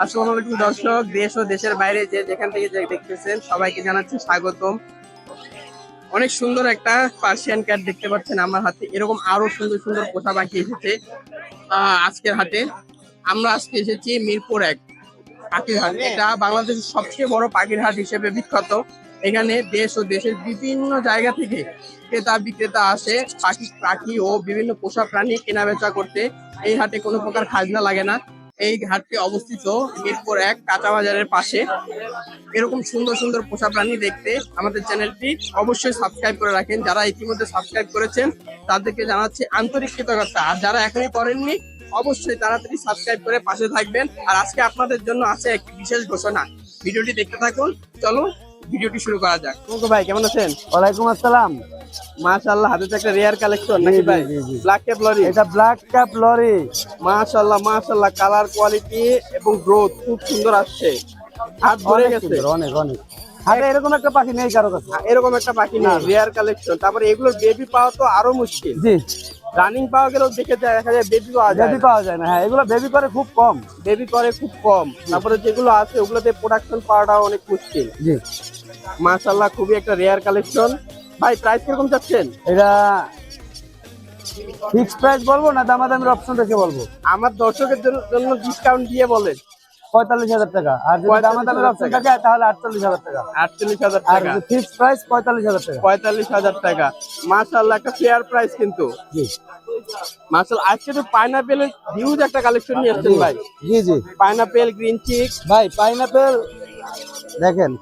আসসালামু আলাইকুম দর্শক, দেশ ও দেশের বাইরে যে যেখান থেকে যে দেখতেছেন সবাইকে জানাচ্ছি স্বাগতম। অনেক সুন্দর একটা পার্সিয়ান ক্যাট দেখতে পাচ্ছেন আমার হাতে। এরকম আরো সুন্দর সুন্দর পোষা পাখি এসেছে আজকের হাটে। আমরা আজকে এসেছি মিরপুর 1 পাখির হাট। এটা বাংলাদেশের সবচেয়ে বড় পাখির হাট হিসেবে বিখ্যাত। এখানে দেশ ও দেশের বিভিন্ন জায়গা থেকে ক্রেতা বিক্রেতা আসে পাখি ও বিভিন্ন পোষা প্রাণী কেনা বেচা করতে। এই হাটে কোনো প্রকার খাজনা লাগে না। এই ঘাটটি অবস্থিত মিরপুর 1 কাঁচা বাজারের পাশে। এরকম সুন্দর সুন্দর পোষা প্রাণী দেখতে আমাদের চ্যানেলটি অবশ্যই সাবস্ক্রাইব করে রাখেন। যারা ইতিমধ্যে সাবস্ক্রাইব করেছেন তাদেরকে জানাচ্ছি আন্তরিক কৃতজ্ঞতা। আর যারা এখনই করেননি অবশ্যই তাড়াতাড়ি সাবস্ক্রাইব করে পাশে থাকবেন। আর আজকে আপনাদের জন্য আছে একটি বিশেষ ঘোষণা, ভিডিওটি দেখতে থাকুন। চলো ভিডিওটি শুরু করা যাক। তোমাকে ভাই কেমন আছেন? ওয়ালাইকুম আসসালাম। মাশাআল্লাহ, হাতে তো একটা রেয়ার কালেকশন নাকি ভাই? Black cap lory. এটা ব্ল্যাক ক্যাপ লরি। মাশাআল্লাহ মাশাআল্লাহ, কালার কোয়ালিটি এবং গ্রোথ খুব সুন্দর আসছে। হাত ভরে গেছে। অনেক অনেক হাতে এরকম একটা পাখি নেই কারো কাছে। এরকম একটা পাখি নেই, রেয়ার কালেকশন। তারপরে এগুলোর বেবি পাওয়া তো আরো মুশকিল। জি, রানিং পাওয়া গেলেও দেখা যায় বেবি পাওয়া যায় না। হ্যাঁ, এগুলো বেবি করে খুব কম। বেবি করে খুব কম। তারপরে যেগুলো আছে ওগুলোতে প্রোডাকশন পাওয়াটাও অনেক মুশকিল। জি, মাশাআল্লাহ, খুবই একটা রেয়ার কালেকশন। ভাই প্রাইস কিরকম চাচ্ছেন? এটা ফিক্স প্রাইস বলবো না দামাদামির অপশন রেখে বলবো? আমার দর্শকের জন্য ডিসকাউন্ট দিয়ে বলেন। 45,000 টাকা। আর যদি দামাদামির অপশন থাকে তাহলে 48,000 টাকা। 48,000 আর টাকা। ফিক্স প্রাইস 45,000 টাকা। 45,000 টাকা। মাশাআল্লাহ, একটা ফেয়ার প্রাইস কিন্তু। জি, মাশাআল্লাহ, আজকে তো পাইনাপেলের হিউজ একটা কালেকশন নিয়ে আসছেন ভাই। জি জি পাইনাপেল, গ্রিন চিক। ভাই পাইনাপেল দেখেন,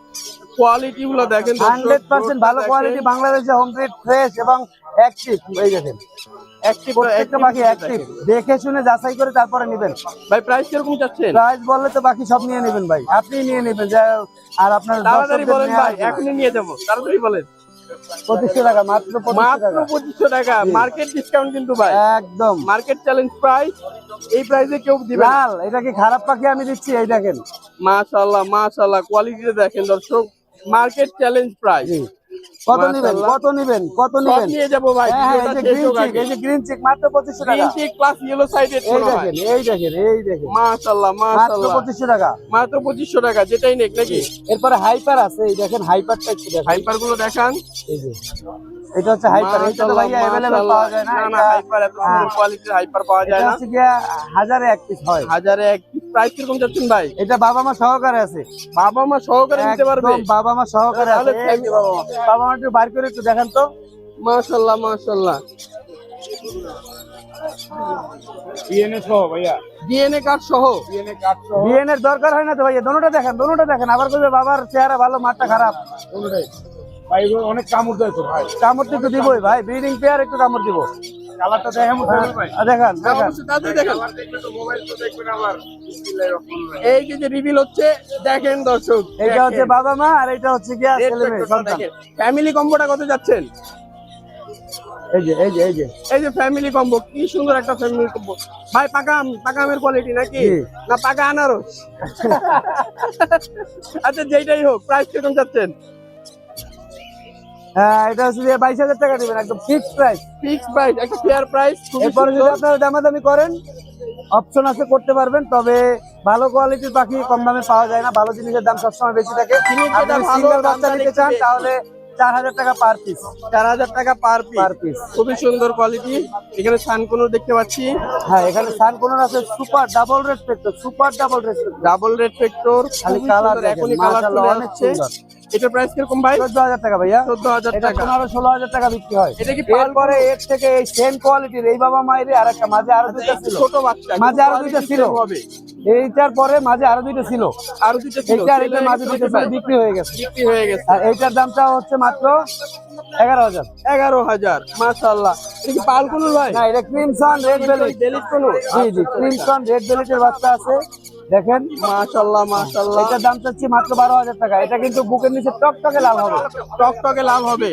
কোয়ালিটি গুলো দেখেন 100% ভালো কোয়ালিটি, বাংলাদেশে হোম ব্রিড, ফ্রেশ এবং অ্যাক্টিভ। এই দেখেন প্রত্যেকটা পাখি অ্যাক্টিভ। দেখে শুনে যাচাই করে তারপরে নেবেন। ভাই প্রাইস কিরকম চাচ্ছেন? প্রাইস বললে তো বাকি সব নিয়ে নেবেন ভাই, আপনি নিয়ে নেবেন। আর আপনার তাড়াতাড়ি বলেন ভাই, এখনই নিয়ে যাবো, তাড়াতাড়ি বলেন। 2500 টাকা, মাত্র 2500 টাকা। মার্কেট ডিসকাউন্ট কিন্তু ভাই, একদম মার্কেট চ্যালেঞ্জ প্রাইস। এই প্রাইসে কেউ দিবে না। লাল, এটা কি খারাপ পাখি আমি দিচ্ছি? এই দেখেন মাশাআল্লাহ মাশাআল্লাহ, কোয়ালিটিটা দেখেন দর্শক। Market challenge price. কত নেবেন? কত নেবেন? কত নেবেন? নিয়ে যাবো ভাই। এই যে গ্রিন চিক মাত্র 2500 টাকা। Green cheek plus yellow sided. এই দেখেন এই দেখেন এই দেখেন, মাশাআল্লাহ মাত্র মাশাআল্লাহ, 2500 টাকা। মাত্র 2500 টাকা। যেটাই নেক নাকি। এরপরে হাইপার আছে, এই দেখেন হাইপারটা একটু দেখেন। হাইপার গুলো দেখান। এই যে এটা হচ্ছে হাইপার। এটা তো ভাই अवेलेबल পাওয়া যায় না। না হাইপার এত সুন্দর কোয়ালিটির হাইপার পাওয়া যায় না। এটা হচ্ছে কি 1000 এ এক পিস হয়। 1000 এ এক পিস। প্রাইস কিরকম যাচ্ছেন ভাই? এটা বাবা মা সহকারে আছে। বাবা মা সহকারে নিতে পারবে? একদম বাবা মা সহকারে আছে। এই যে বাবা মা একটু বার করে একটু দেখান তো। মাশাআল্লাহ মাশাআল্লাহ, ডিএনএ সহ ভাইয়া, ডিএনএ কার্ড সহ। ডিএনএ কার্ড সহ। ডিএনএ এর দরকার হয় না তো ভাইয়া, দোনোটা দেখেন দোনোটা দেখেন। আবার কইবে বাবার চেহারা ভালো মাঠটা খারাপ। কোনটাই ভাই এগুলো অনেক কামড় দেয় তো ভাই। কামড় তো একটু দিবই ভাই, ব্রিডিং পেয়ার একটু কামড় দিব। কালারটা দেখে মনে হয় ভাই। দেখান দেখেন। অবশ্যই তাড়াতাড়ি দেখেন। কালার দেখলে তো মোবাইল তো দেখবেন আবার। বিসমিল্লাহির রহমানির রহিম। এই যে রিভিল হচ্ছে দেখেন দর্শক। এটা হচ্ছে বাবা মা আর এটা হচ্ছে কি ছেলে মেয়ে সন্তান। ফ্যামিলি কম্বোটা কত যাচ্ছেন? এই যে এই যে এই যে এই যে ফ্যামিলি কম্বো, কি সুন্দর একটা ফ্যামিলি কম্বো ভাই। পাকা আমের কোয়ালিটি নাকি জি। না পাকা আনারস? আচ্ছা যেটাই হোক, প্রাইস কিরকম যাচ্ছেন? হ্যাঁ, এটা হচ্ছে 22,000 টাকা দিবেন, একদম ফিক্সড প্রাইস। ফিক্সড প্রাইস, একটা ফেয়ার প্রাইস। এরপরে যদি আপনারা দামাদামি করেন অপশন আছে, করতে পারবেন। তবে ভালো কোয়ালিটির পাখি কম দামে পাওয়া যায় না, ভালো জিনিসের দাম সবসময় বেশি থাকে। আপনি সিঙ্গেল বাচ্চা নিতে চান তাহলে 4000 টাকা পার পিস। 4000 টাকা পার পিস। খুবই সুন্দর কোয়ালিটি। এখানে সানকুনো দেখতে পাচ্ছি। হ্যাঁ, এখানে সানকুনোর আছে super double red factor, super double red factor. Double red factor. খালি কালার এখনই কালার চলে আসছে। এটার প্রাইস কিরকম ভাই? 14,000 টাকা ভাইয়া। 14,000 এটা টাকা। 15-16,000 টাকা বিক্রি হয়। এটা কি এরপরে এর থেকে এই সেম কোয়ালিটির এই বাবা মায়ের আর একটা মাঝে আরো দুইটা ছিল। ছোট বাচ্চা, মাঝে আরো দুইটা ছিল। হবে এইটার পরে মাঝে আরো দুইটা ছিল। আরো দুটো ছিল। এইটার এটা মাঝে দুইটা ছিল, বিক্রি হয়ে গেছে। বিক্রি হয়ে গেছে। আর এইটার দামটা হচ্ছে মাত্র 11,000। 11,000। মাশাআল্লাহ, এটা কি পালকুনুর ভাই? না, এটা ক্রিমসন রেড বেলিট। বেলিট কোন? জি জি, ক্রিমসন রেড বেলিটের বাচ্চা আছে, দেখেন। মাশাআল্লাহ মাশাআল্লাহ, এটার দাম চাচ্ছি মাত্র 12,000 টাকা। এটা কিন্তু বুকের নিচে টকটকে লাল হবে। টকটকে লাভ হবে।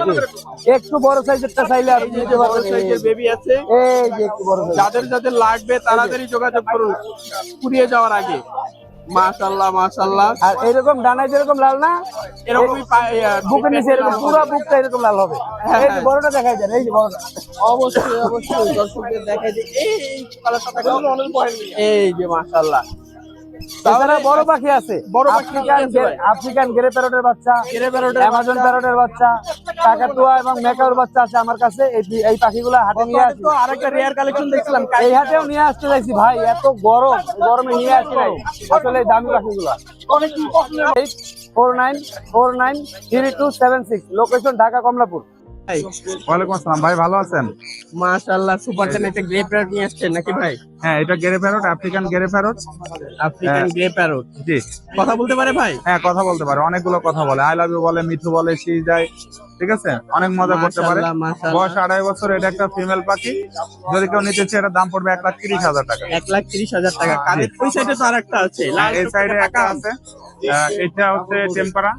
একটু বড় সাইজেরটা চাইলে আপনি নিতে বড় পারবেন। সাইজের বেবি আছে। এই যে একটু বড় সাইজ। যাদের যাদের লাগবে তাড়াতাড়ি যোগাযোগ করুন কুড়িয়ে যাওয়ার আগে। মাশাআল্লাহ মাশাআল্লাহ, আর এরকম ডানায় যেরকম লাল না, এরকমই বুকের নিচে এরকম পুরো বুকটা এরকম লাল হবে। এই যে বড়টা দেখাই যান, এই যে বড়টা। অবশ্যই অবশ্যই দর্শকদের দেখাই যে এই কালারটা দেখুন। এই যে মাশাআল্লাহ, তাছাড়া বড় পাখি আছে, বড় পাখি কি আছে ভাই? আফ্রিকান গ্রে প্যারটের বাচ্চা, গ্রে প্যারটের অ্যামাজন প্যারটের বাচ্চা, কাকাতুয়া এবং মেকাওর বাচ্চা আছে আমার কাছে। এই পাখিগুলো হাটে নিয়ে আসি। তো আরেকটা রেয়ার কালেকশন দেখছিলাম এই হাটেও নিয়ে আসতে চাইছি ভাই, এত গরম, গরমে নিয়ে আসি নাই আসলে এই দামি পাখিগুলো। 49493276, লোকেশন ঢাকা কমলাপুর। ভাই। ওয়ালাইকুম আসসালাম ভাই, ভালো আছেন? মাশাআল্লাহ, সুপার টেন একটা গ্রে প্যারট নিয়ে আসছেন নাকি ভাই? হ্যাঁ, এটা grey parrot, African grey parrot. African grey parrot জি, কথা বলতে পারে ভাই? হ্যাঁ কথা বলতে পারে, অনেকগুলো কথা বলে, আই লাভ ইউ বলে, মিঠু বলে, সি যায়, ঠিক আছে, অনেক মজা করতে পারে। মাশাআল্লাহ, মাশাআল্লাহ। বয়স 2.5 বছর। এটা একটা ফিমেল পাখি, যদি কেউ নিতে চায় এটার দাম পড়বে 1,30,000 টাকা। 1,30,000 টাকা। কানের ওই সাইডে তো আরেকটা আছে, লাল এই সাইডে একটা আছে, এটা হচ্ছে টেম্পারা।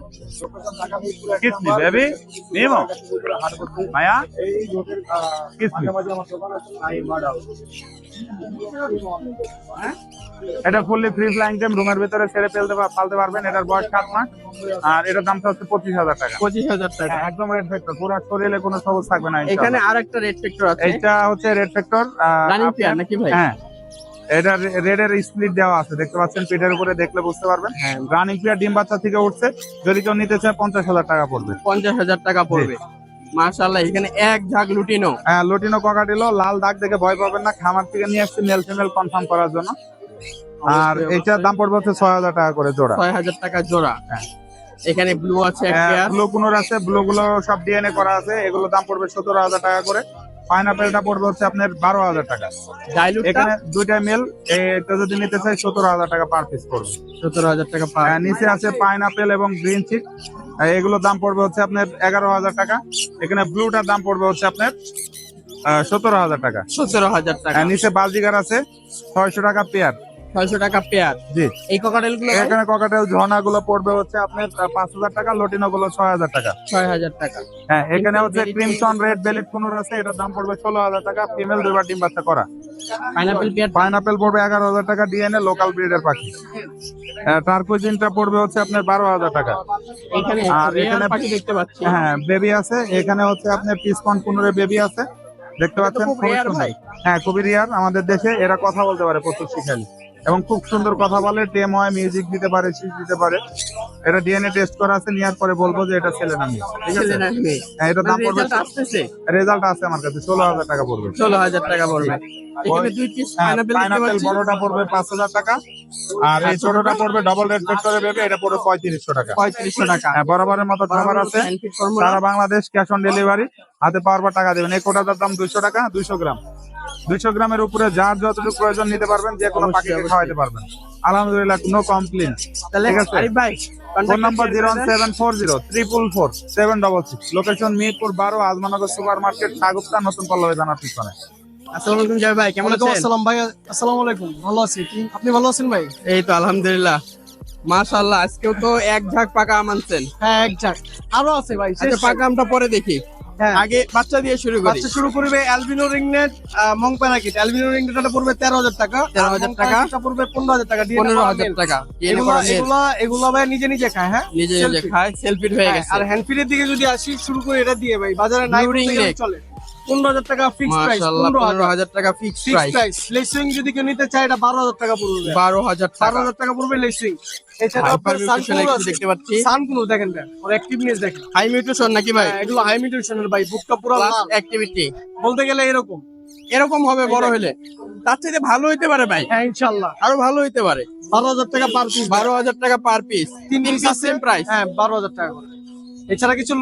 কিস মি বেবি, নিমো মায়া, কিস মি। এটা ফুললি ফ্রি ফ্লাইং টাইম, রুমের ভিতরে ছেড়ে পালতে পারবেন। এটার বয়স 7 মাস, আর এটার দামটা হচ্ছে 25,000 টাকা। 25,000 টাকা। হ্যাঁ, একদম রেড ফ্যাক্টর, পুরো শরীরে কোনো সবুজ থাকবে না। এখানে আরেকটা রেড ফ্যাক্টর আছে, এটা হচ্ছে রেড ফ্যাক্টর রানিং পেয়ার নাকি ভাই? হ্যাঁ, এটা রেডের স্প্লিট দেওয়া আছে, দেখতে পাচ্ছেন, পিঠের উপরে দেখলে বুঝতে পারবেন। হ্যাঁ। রানিং পেয়ার, ডিম বাচ্চা থেকে উঠছে। যদি কেউ নিতে চায় 50,000 টাকা পড়বে। 50,000 টাকা পড়বে। মাশাআল্লাহ, এখানে এক ঝাঁক লুটিনো। হ্যাঁ, লুটিনো ককাটেলো, লাল দাগ দেখে ভয় পাবেন না। খামার থেকে নিয়ে আসছে মেল ফিমেল কনফার্ম করার জন্য। আর এটার দাম পড়বে হচ্ছে 6,000 টাকা করে জোড়া। 6,000 টাকা জোড়া। হ্যাঁ। এখানে ব্লু আছে এক পেয়ার। ব্লু কুনোর আছে, ব্লু গুলো সব ডিএনএ করা আছে। এগুলো দাম পড়বে 17,000 টাকা করে। পাইনাপেলটা পড়বে হচ্ছে আপনার 12,000 টাকা। ডাইলুটটা এখানে দুইটা মেল, এটা যদি নিতে চাই 17,000 টাকা পার পিস পড়বে। 17,000 টাকা পার। নিচে আছে পাইনাপেল এবং গ্রিন চিক, এগুলোর দাম পড়বে হচ্ছে আপনার 11,000 টাকা। এখানে ব্লুটার দাম পড়বে হচ্ছে আপনার 17,000 টাকা। 17,000 টাকা। নিচে বালজিগার আছে 600 টাকা পেয়ার। 600 টাকা পেয়ার। জি, এই ককাটেল গুলো এখানে ককাটেল ঝর্ণা গুলো পড়বে হচ্ছে আপনার 5,000 টাকা, লটিনো গুলো 6,000 টাকা। 6,000 টাকা। হ্যাঁ, এখানে হচ্ছে ক্রিমসন রেড বেলিট কুনুর আছে, এটার দাম পড়বে 16,000 টাকা। ফিমেল দুইবার ডিম বাচ্চা করা। Pineapple pair. পাইনাপেল পড়বে 11,000 টাকা, ডিএনএ লোকাল ব্রিডের পাখি। টার্কুইজিনটা পড়বে হচ্ছে আপনার 12,000 টাকা। এখানে আর রেয়ার এখানে পাখি দেখতে পাচ্ছি। হ্যাঁ, বেবি আছে। এখানে হচ্ছে আপনার পিসকন কুনুরের বেবি আছে, দেখতে পাচ্ছেন, খুব খুবই rare সুন্দর। ভাই। হ্যাঁ, খুবই রেয়ার। আমাদের দেশে এরা কথা বলতে পারে প্রচুর শিখালি, এবং খুব সুন্দর কথা বলে, টেম হয়, মিউজিক দিতে পারে, শিখ দিতে পারে। এটা ডিএনএ টেস্ট করা আছে, নেওয়ার পরে বলবো যে এটা ছেলে না মেয়ে, ঠিক আছে? ছেলে না মেয়ে? হ্যাঁ, এটা দাম পড়বে, রেজাল্ট আসতেছে। রেজাল্ট আছে আমার কাছে, 16,000 টাকা পড়বে। 16,000 টাকা পড়বে। এখানে দুই পিস পাইনাপল দেখতে পাইনাপেল পাচ্ছি। বড়টা পড়বে 5,000 টাকা, আর এই ছোটটা পড়বে ডবল রেড ফ্যাক্টরে বেবি, এটা পড়বে 3500 টাকা। 3500 টাকা। হ্যাঁ, বরাবরের মতো খাবার আছে, Handpick formula। সারা বাংলাদেশ ক্যাশ অন ডেলিভারি, হাতে পাওয়ার পর টাকা দেবেন। এই কোটাটার দাম 200 টাকা, 200 গ্রাম। 200 গ্রামের উপরে যার যতটুকু প্রয়োজন নিতে পারবেন, যে কোনো অবশ্যই, পাখিকে অবশ্যই। খাওয়াইতে পারবেন। আলহামদুলিল্লাহ, নো কমপ্লেন। তাহলে ঠিক আছে। আরিফ ভাই, phone number 07404444766, location Mirpur 12, Azmanagar super market, Shagufta, নতুন পল্লবী থানার পিছনে। আসসালামু আলাইকুম জয় ভাই, কেমন আছেন? আসসালাম ভাই, আসসালামু আলাইকুম। ভালো আছি, আপনি ভালো আছেন ভাই? এই তো আলহামদুলিল্লাহ। মাশাআল্লাহ, আজকেও তো এক ঝাঁক পাকা আম আনছেন। হ্যাঁ, একজাক্ট। আরো আছে ভাই। আচ্ছা, পাকা আমটা পরে দেখি, হ্যাঁ, আগে বাচ্চা দিয়ে শুরু করি। বাচ্চা শুরু করবে অ্যালবিনো রিংনেট, মং প্যারাকিট। অ্যালবিনো রিংনেটটা পড়বে 13,000 টাকা, 13,000 টাকা। এটা পড়বে 15,000 টাকা। 15,000 টাকা। এগুলা ভাই নিজে নিজে খায়। হ্যাঁ, নিজে নিজে Selfie। খায়, সেলফিট হয়ে হ্যাঁ, গেছে। আর হ্যান্ড ফিডের দিকে যদি আসি, শুরু করে এটা দিয়ে ভাই, বাজারে নাই Blue বলতে গেলে ringneck। চলে। 15,000 টাকা ফিক্সড প্রাইস। মাশাআল্লাহ, 15,000 টাকা ফিক্স ফিক্সড প্রাইস। প্রাইস। লেসিং যদি কেউ নিতে চায়, এটা 12,000 টাকা পড়বে। 12,000 টাকা। 12,000 টাকা পড়বে লেসিং। এছাড়া আপনার Hypermutation একটু দেখতে পাচ্ছি। সানকুনো দেখেন ভাই, ওর অ্যাক্টিভনেস দেখেন। হাই মিউটেশন নাকি ভাই? হ্যাঁ, এগুলো হাই মিউটেশনের ভাই, বুকটা পুরো প্লাস লাল। অ্যাক্টিভিটি বলতে গেলে এরকম। এরকম হবে বড় হলে, তার চাইতে ভালো হইতে পারে ভাই, হ্যাঁ, ইনশাআল্লাহ। আরো ভালো হইতে পারে। 12,000 টাকা পার পিস। 12,000 টাকা পার পিস। তিন পিস সেম প্রাইস। হ্যাঁ, 12,000 টাকা করে। এছাড়া কিছু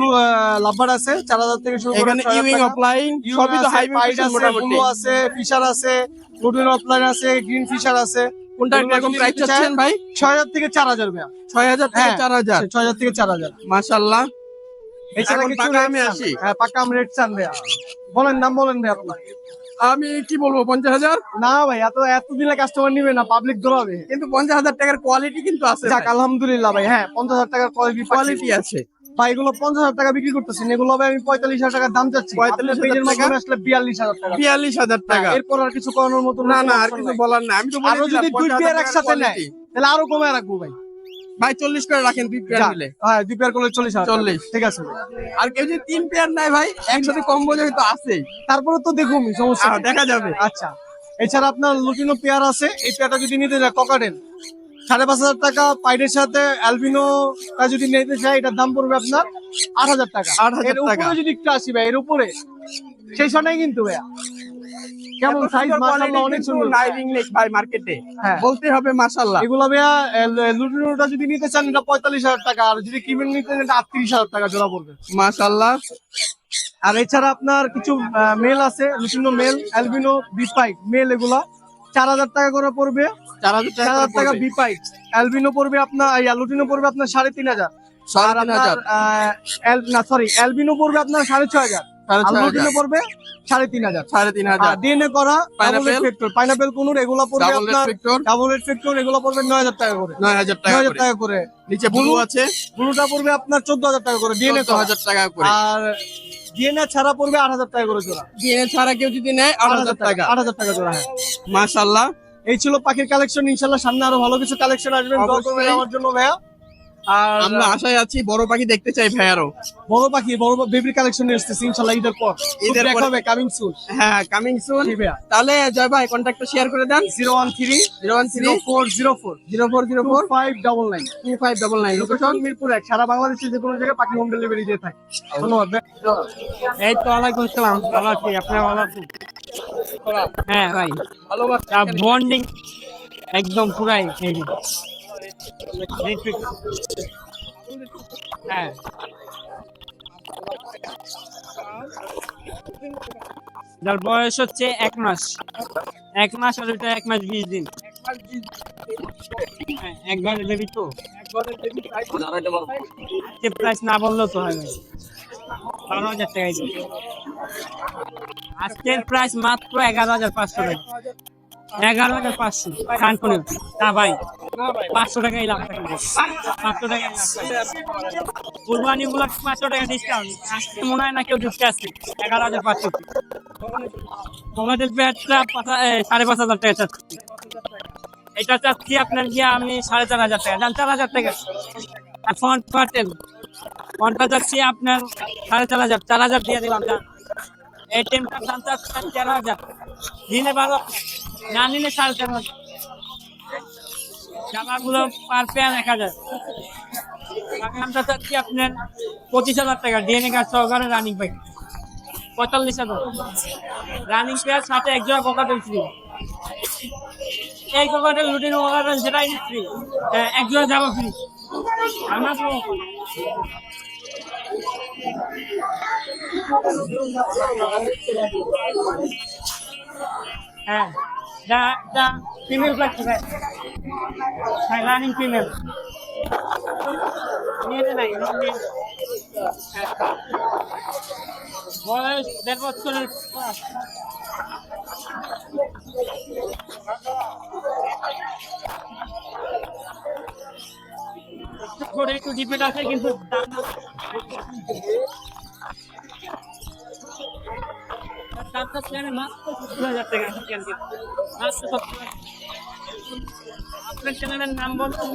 লাভবার আছে 4,000 থেকে শুরু করে এখানে 6,000 ইউইং টাকা। অফলাইন ইউইং সবই তো আছে, হাই পাইড মিউটেশন আছে, মোটামুটি। ব্লু আছে, ফিশার আছে, লুডিন অফলাইন আছে, গ্রিন ফিশার আছে। কোনটা এগুলো এরকম যদি প্রাইস নিতে চাচ্ছেন চায়, ভাই? 6,000 থেকে 4,000 ভাই। 6,000 থেকে হ্যাঁ, 4,000। 6,000 থেকে 4,000। মাশাআল্লাহ। এছাড়া এখন কিছু পাকা রেট আমে চান। আসি। হ্যাঁ, পাকা আম রেট চান ভাই। বলেন, নাম বলেন ভাই আপনার। আমি কি বলবো, 50,000? না ভাই, এত দিলে কাস্টমার নিবে না, পাবলিক দৌড়াবে। কিন্তু 50,000 টাকার কোয়ালিটি কিন্তু আছে। যাক, আলহামদুলিল্লাহ ভাই। হ্যাঁ, 50,000 টাকার কোয়ালিটি কোয়ালিটি আছে। ভাই, এগুলো 50,000 টাকা বিক্রি করতেছেন। এগুলো ভাই আমি 45,000 টাকার দাম চাচ্ছি। 45,000 পেজের টাকা? মাধ্যমে আসলে 42,000 টাকা। 42,000 টাকা। হ্যাঁ, এরপর আর কিছু করানোর মতো না না, আর কিছু বলার না। আমি তো বলে আরো দিলাম, যদি দুই 50,000 পেয়ার টাকার একসাথে নেয়, quality। তাহলে আরো কমে রাখবো ভাই। ভাই 40 করে রাখেন, 2 পেয়ার যা, মিলে। হ্যাঁ, 2 পেয়ার করলে 40,000 টাকা। 40। ঠিক আছে ভাই। আর কেউ যদি 3 পেয়ার নেয় ভাই, একসাথে কম্বো যেহেতু আছে, তারপরে তো দেখুন, সমস্যা নেই। দেখা যাবে। আচ্ছা, এছাড়া আপনার লুটিনো পেয়ার আছে। এই পেয়ারটা যদি নিতে যায়, ককাটেল 5,500 টাকা। পাইডের সাথে অ্যালবিনোটা যদি নিতে চাই এটার দাম পড়বে আপনার 8,000 টাকা। 8,000 এর উপরে টাকা। যদি একটু আসি ভাই, এর উপরে সেই সময় কিন্তু ভাইয়া কেমন সাইজ মাশাআল্লাহ অনেক সুন্দর। নাইভিং নেক ভাই মার্কেটে হ্যাঁ। বলতে হবে মাশাআল্লাহ। এগুলো ভাইয়া লুটিনোটা যদি নিতে চান এটা 45,000 টাকা, আর যদি কিমেন নিতে চান এটা 38,000 টাকা জোড়া পড়বে। মাশাআল্লাহ। আর এছাড়া আপনার কিছু মেল আছে, লুটিনো মেল, অ্যালবিনো বিপাইট মেল, এগুলা 4,000 টাকা করে পড়বে। 4,000 টাকা বিপাইট। অ্যালবিনো পড়বে আপনার, লুটিনো পড়বে আপনার 3,500। আর আপনার 3,500 অ্যালবিনো পড়বে আপনার 6,500। আর লুটিনো পড়বে 3,500। 3,500 ডিএনএ করা Pineapple? পাইনাপেল কোনুর এগুলো পড়বে ডাবল আপনার রেফ্লেক্টর ডাবল রেড ফ্যাক্টর, এগুলো পড়বে 9,000 টাকা করে। 9,000 টাকা 9,000 করে। টাকা করে। নিচে ব্লু আছে ব্লুটা পড়বে আপনার 14,000 টাকা করে ডিএনএ করা। 14,000 টাকা করে। আর ডিএনএ ছাড়া পড়বে 8,000 টাকা করে জোড়া। ডিএনএ ছাড়া কেউ যদি নেয় 8,000 টাকা। 8,000 টাকা জোড়া। হ্যাঁ, মাশাআল্লাহ। এই ছিল পাখির কালেকশন। ইনশাল্লাহ সামনে আরো ভালো কিছু কালেকশন আসবে, দোয়া করবেন অবশ্যই। আমার জন্য ভাইয়া। আর আমরা আশায় আছি, বড় পাখি দেখতে চাই ভাইয়ারও। বড় পাখি, বড় বেবির কালেকশন নিয়ে আসতেছি ইনশাল্লাহ ঈদের পর। ঈদের পর। হবে কামিং সুন। হ্যাঁ, কামিং সুন। জি ভাইয়া। তাহলে জয় ভাই কন্ট্যাক্টটা শেয়ার করে দেন। 013 0404 2599। 2599 লোকেশন মিরপুর 1। সারা বাংলাদেশে যে কোনো জায়গায় পাখি হোম ডেলিভারি দিয়ে থাকে। ধন্যবাদ ভাই। এই তো ওয়ালাইকুম আসসালাম, ভালো আছি, আপনি ভালো আছেন? হ্যাঁ ভাই, ভালোবাসা বন্ডিং একদম পুরাই হ্যাঁ। যার বয়স হচ্ছে 1 মাস, 1 মাস আর ওইটা 1 মাস 20 দিন। হ্যাঁ, একবার দেবি তো প্রাইস না বললেও তো হয় ভাই, 12,000 টাকাই দিই। আজকের প্রাইস মাত্র 11,500 টাকা। 11,500 খান করে না ভাই, 500 টাকাই লাভ থাকে, 500 টাকাই লাভ থাকে। কুরবানি গুলো 500 টাকা ডিসকাউন্ট, আজকে মনে হয় না কেউ ঢুকতে আসছে। 11,500 তোমাদের পেয়ারটা 5,500 টাকা চাচ্ছি। এটা চাচ্ছি আপনার গিয়ে আমি 4,500 টাকা, যান 4,000 টাকা। আর ফন্ট কাটেন, ফন্টটা চাচ্ছি আপনার 4,500, 4,000 দিয়ে দিলাম। যান এটিএমটার দাম চাচ্ছি 13,000, দিনে 12, না নিলে 4,500। জামাগুলো পার পেয়ার 1,000। বাগানটা চাচ্ছি আপনার 25,000 টাকা, ডিএনএ কার্ড সহকারে রানিং পাই 45,000 রানিং পেয়ার, সাথে এক জোড়া কোকাটেল ফ্রি। এই কোকাটেল রুটিন কোকাটেল সেটাই ফ্রি, এক জোড়া যাবো ফ্রি। আমরা তো হ্যাঁ, the female black cat, running female. নিয়ে নাই বয়স 1.5 বছরের। করে একটু ডিপেন্ড আছে, কিন্তু দাম দামটা চ্যানেল মাত্র 70,000 টাকা। মাত্র 70,000। আপনার চ্যানেলের নাম বলুন।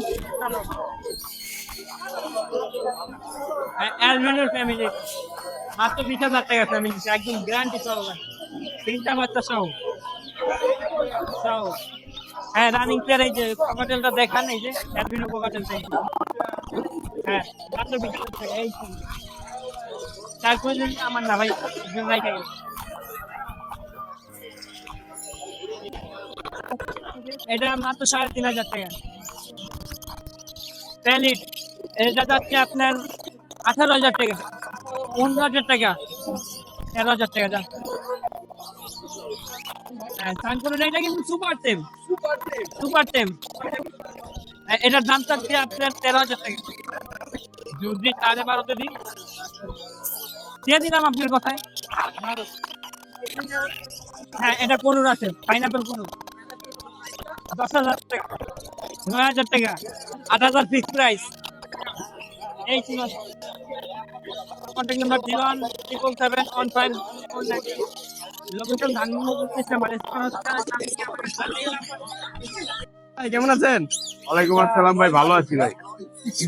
অ্যালমেন্ডের ফ্যামিলি মাত্র 20,000 টাকা ফ্যামিলি, একদম গ্যারান্টি চলবে, 3টা বাচ্চা সহ। হ্যাঁ, রানিং প্লেয়ার। এই যে কোকাটেলটা দেখান, এই যে অ্যালবিনো কোকাটেল, হ্যাঁ মাত্র 20,000 টাকা। এই তারপরে আমার না ভাই, রাইখা গেল। এটা মাত্র 3,500 টাকা। প্যালিট এটা যাচ্ছে আপনার 18,000 টাকা, 15,000 টাকা, 13,000 টাকা। যান এটা কিন্তু সুপার টেম, সুপার টেম। এটার দাম চাচ্ছে আপনার 13,000 টাকা। যদি 12,500 দিন দিয়ে দিলাম আপনার কথায়। হ্যাঁ, এটা কোনুর আছে, পাইনাপেল কোনুর, 10,000 টাকা, 9,000 টাকা, 8,000 ফিক্স প্রাইস। এই ছিল কন্ট্যাক্ট নাম্বার 0177715199। লোকেশন কেমন আছেন? ওয়ালাইকুম আসসালাম ভাই, ভালো আছি ভাই।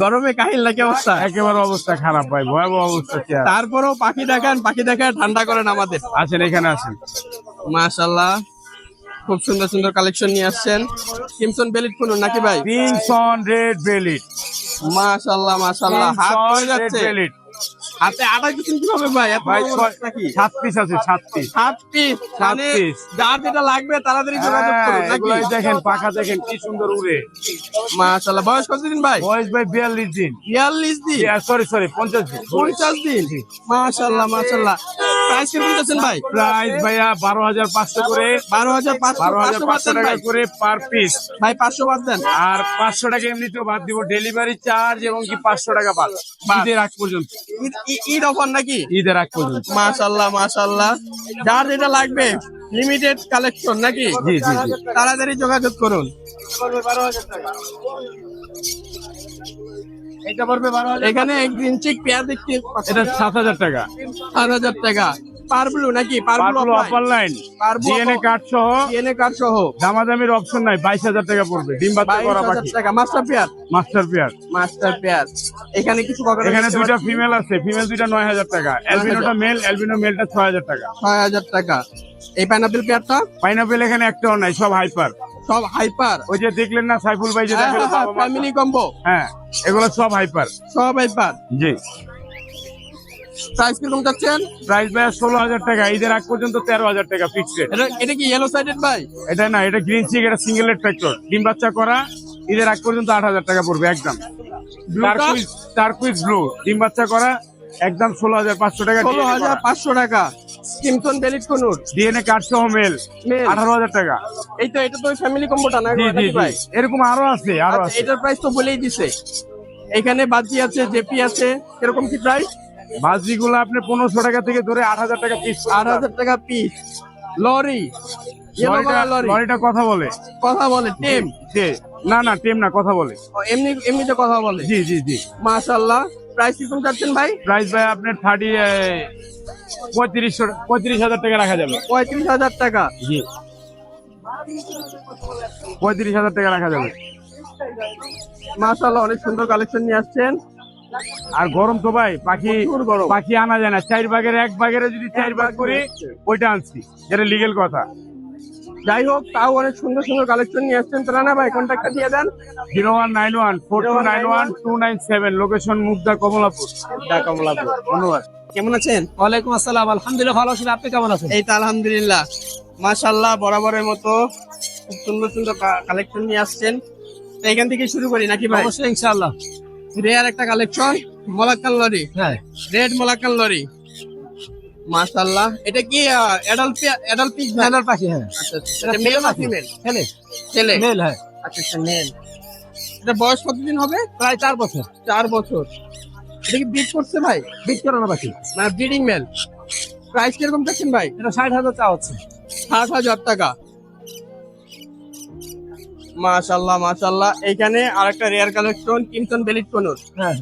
গরমে কাহিল নাকি অবস্থা? একেবারে অবস্থা খারাপ ভাই, ভয়াবহ অবস্থা। তারপরেও পাখি দেখান, পাখি দেখায় ঠান্ডা করেন আমাদের। আসেন, এখানে আসেন। মাশাআল্লাহ। খুব সুন্দর সুন্দর কালেকশন নিয়ে আসছেন। কিমসন বেলিট কোন নাকি ভাই? কিংসন রেড বেলিট, মাশাআল্লাহ মাশাআল্লাহ, হাত পড়ে যাচ্ছে। বেলিট হাতে আটা কিছু কিভাবে ভাই? এত ভাই বড় বড় নাকি? 7 পিস আছে, 7 পিস। 7 পিস, মানে piece। যার যেটা লাগবে তাড়াতাড়ি যোগাযোগ করুন নাকি? এগুলাই দেখেন, পাখা দেখেন কি সুন্দর উড়ে। মাশাআল্লাহ, বয়স কতদিন ভাই? বয়স ভাই 42 দিন। 42 দিন, সরি 50 দিন। 50 দিন। মাশাআল্লাহ মাশাআল্লাহ। প্রাইস কেমন যাচ্ছেন ভাই? প্রাইস ভাইয়া 12,500 করে, 12,500 টাকা করে পার পিস। ভাই 500 বাদ দেন। আর 500 টাকা এমনিতেও বাদ দিব, ডেলিভারি চার্জ এবং কি 500 টাকা বাদ ঈদের আগ পর্যন্ত। ঈদ অফার নাকি? ঈদের আগ পর্যন্ত। মাশাআল্লাহ মাশাআল্লাহ, যার যেটা লাগবে লিমিটেড কালেকশন নাকি? জি জি জি। তাড়াতাড়ি যোগাযোগ করুন। এটা পড়বে 12,000। এখানে গ্রিন চিক পেয়ার দেখতে পাচ্ছেন, এটা 7,000 টাকা। 8,000 টাকা। পারব্লু নাকি? পারগুলো পারব্লু অফার লাইন, পারবো ডিএনএ কার্ড সহ, ডিএনএ কার্ড সহ দামাদামির অপশন নাই। 22,000 টাকা পড়বে, ডিম বাচ্চা করা 22,000 পাখি, টাকা। Master pair, master pair. Master pair. এখানে কিছু কভার এখানে দুইটা ফিমেল আছে, ফিমেল দুইটা 9,000 টাকা, অ্যালবিনোটা মেল, অ্যালবিনো মেলটা 6,000 টাকা। 6,000 টাকা। এই পাইনাপেল পেয়ারটা পাইনাপেল এখানে একটাও নাই, সব হাইপার। সব হাইপার। ওই যে দেখলেন না সাইফুল ভাই যে দেখালো বাবা মা? ফ্যামিলি কম্বো, হ্যাঁ, এগুলো সব হাইপার। সব হাইপার। জি। প্রাইস কিরকম যাচ্ছেন? প্রাইস ভাই 16,000 টাকা, ঈদের আগ পর্যন্ত 13,000 টাকা ফিক্সড রেট। এটা কি ইয়েলো সাইডেড ভাই? এটা না, এটা গ্রিন চিক, এটা সিঙ্গেল রেড ফ্যাক্টর, ডিম বাচ্চা করা, ঈদের আগ পর্যন্ত 8,000 টাকা পড়বে একদম। টার্কুইজ ব্লু, ডিম বাচ্চা করা, একদম 16,500 টাকা। 16,500 টাকা। কিমসন বেলিট কোনুর, ডিএনএ কার্ড সহ মেল, মেল 18,000 টাকা। এটা তো ফ্যামিলি কম্বোটা না জি জি নাকি জি, ভাই? এরকম আরো আছে, আরো আচ্ছা, আছে। এটার প্রাইস তো বলেই দিছে। এখানে বাজি আছে, জেপি আছে, এরকম কি প্রাইস? বাজিগুলো আপনি 1500 টাকা থেকে ধরে 8,000 টাকা পিস। 8,000 টাকা piece. Lory, yellow color lory লরিটা কথা বলে। কথা বলে, টেম? জি, না না টেম না, কথা বলে। এমনিতে কথা বলে। জি জি জি। মাশাআল্লাহ। প্রাইস কিরকম যাচ্ছেন ভাই? প্রাইস ভাই আপনার 35,000 টাকা রাখা যাবে। 35,000 টাকা। জি, 35,000 টাকা রাখা যাবে। মাশাআল্লাহ, অনেক সুন্দর কালেকশন নিয়ে আসছেন। আর গরম তো ভাই, পাখি প্রচুর গরম। পাখি আনা যায় না। 4 ভাগের 1 ভাগের যদি 4 ভাগ করি, ওইটা আনছি, যেটা লিগেল কথা। যাই হোক, তাও অনেক সুন্দর সুন্দর কালেকশন নিয়ে আসছেন। তারা না ভাই, কন্ট্যাক্টটা দিয়ে দেন। 01914291 লোকেশন মুগদা, কমলাপুর। কমলাপুর। ধন্যবাদ। কেমন আছেন? ওয়ালাইকুম আসসালাম, আলহামদুলিল্লাহ ভালো আছি। আপনি কেমন আছেন? এই তো আলহামদুলিল্লাহ। মাশাআল্লাহ, বরাবরের মতো খুব সুন্দর সুন্দর কালেকশন নিয়ে আসছেন। তো এখান থেকে শুরু করি নাকি ভাই? অবশ্যই ইনশাআল্লাহ। রেয়ার একটা কালেকশন, মোলাক্কাল লরি, হ্যাঁ, রেড মোলাক্কাল লরি। মাশাআল্লাহ, এটা কি অ্যাডাল্ট পিস? মেলার পাখি। হ্যাঁ, আচ্ছা আচ্ছা, এটা মেল না ফিমেল? ছেলে ছেলে। মেল। হ্যাঁ, আচ্ছা আচ্ছা, মেল। এটা বয়স কতদিন হবে? প্রায় 4 বছর। 4 বছর। এটা কি ব্রিড করছে ভাই? বিট করানো পাখি। মানে ব্রিডিং মেল। প্রাইস কিরকম চাচ্ছেন ভাই? এটা 60,000 চা হচ্ছে। 60,000 টাকা। মাশাআল্লাহ মাশাআল্লাহ। এখানে আরেকটা রেয়ার কালেকশন, কিমসন বেলিট কোনুর, হ্যাঁ,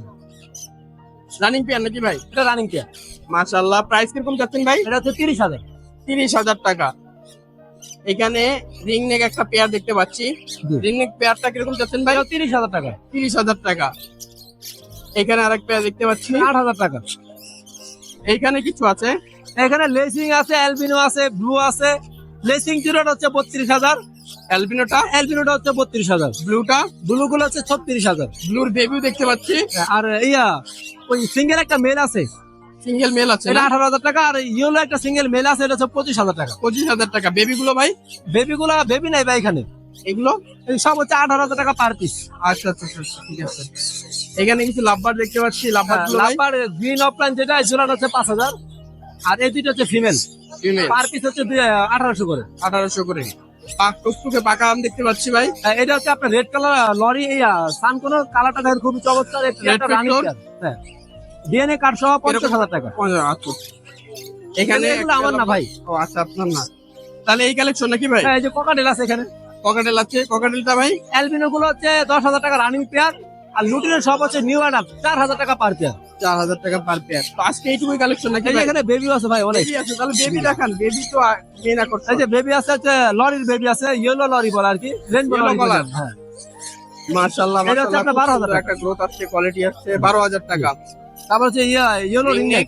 রানিং পেয়ার নাকি ভাই? এটা রানিং পেয়ার। মাশাআল্লাহ। প্রাইস কিরকম চাচ্ছেন ভাই? এটা হচ্ছে 30,000। 30,000 টাকা। এখানে রিং নেক একটা পেয়ার দেখতে পাচ্ছি। জি। রিং নেক পেয়ারটা কিরকম চাচ্ছেন ভাই? এটা 30,000 টাকা। 30,000 টাকা। এখানে আরেক পেয়ার দেখতে পাচ্ছি। 8,000 টাকা। এইখানে কিছু আছে। এখানে লেসিং আছে, অ্যালবিনো আছে, ব্লু আছে। লেসিং জিরোটা হচ্ছে 32,000, অ্যালবিনোটা, অ্যালবিনোটা হচ্ছে 32,000, ব্লুটা, ব্লু গুলো হচ্ছে 36,000। ব্লুর বেবিও দেখতে পাচ্ছি। আর ওই সিঙ্গেল একটা মেল আছে, সিঙ্গেল মেল আছে এটা না? 18,000 টাকা। আর ইয়েলো একটা সিঙ্গেল মেল আছে, এটা হচ্ছে 25,000 টাকা। 25,000 টাকা। বেবি গুলো ভাই? বেবি নাই ভাই এখানে, এগুলো এই সব হচ্ছে 18,000 টাকা পার পিস। আচ্ছা আচ্ছা আচ্ছা, ঠিক আছে। এখানে কিছু লাভবার দেখতে পাচ্ছি। লাভবার গুলো ভাই? লাম্বার গ্রিন অফলাইন যেটা জোড়াটা হচ্ছে 5,000, আর এই দুইটা হচ্ছে ফিমেল। ফিমেল পার পিস হচ্ছে 1800 করে। 1800 করে। টুকটুকে পাকা আম দেখতে পাচ্ছি ভাই। এটা হচ্ছে আপনার রেড কালার লরি। সান কোন কালারটা দেখেন খুবই চমৎকার। Red Factor? হ্যাঁ, ডিএনএ কার্ড সহ 50,000 টাকা। আচ্ছা। এখানে এগুলো আমার না ভাই। ও আচ্ছা, আপনার না। তাহলে এই কালেকশন নাকি ভাই? হ্যাঁ, এই যে কোকাটেল আছে এখানে। ককাটেল আছে। ককাটেলটা ভাই? অ্যালবিনো গুলো হচ্ছে 10,000 টাকা রানিং পেয়ার, আর লুটিনের সব হচ্ছে নিউ অ্যাডাল্ট 4,000 টাকা পার পেয়ার। 4,000 টাকা পার পেয়ার। তো আজকে এইটুকুই কালেকশন নাকি এই যে ভাই? এখানে বেবিও আছে ভাই অনেক। বেবি আছে, তাহলে বেবি দেখান। বেবি তো মেন আকর্ষণ। এই যে বেবি আছে হচ্ছে লরির বেবি আছে, ইয়েলো লরি বলে আর কি, রেনবো Yellow লরি color? বলে। হ্যাঁ, মাশাআল্লাহ এটা হচ্ছে মাশাআল্লাহ, আপনার খুব 12,000 সুন্দর টাকা। একটা গ্রোথ আসছে, কোয়ালিটি আসছে। 12,000 টাকা। তারপর হচ্ছে ইয়েলো রিং নেক।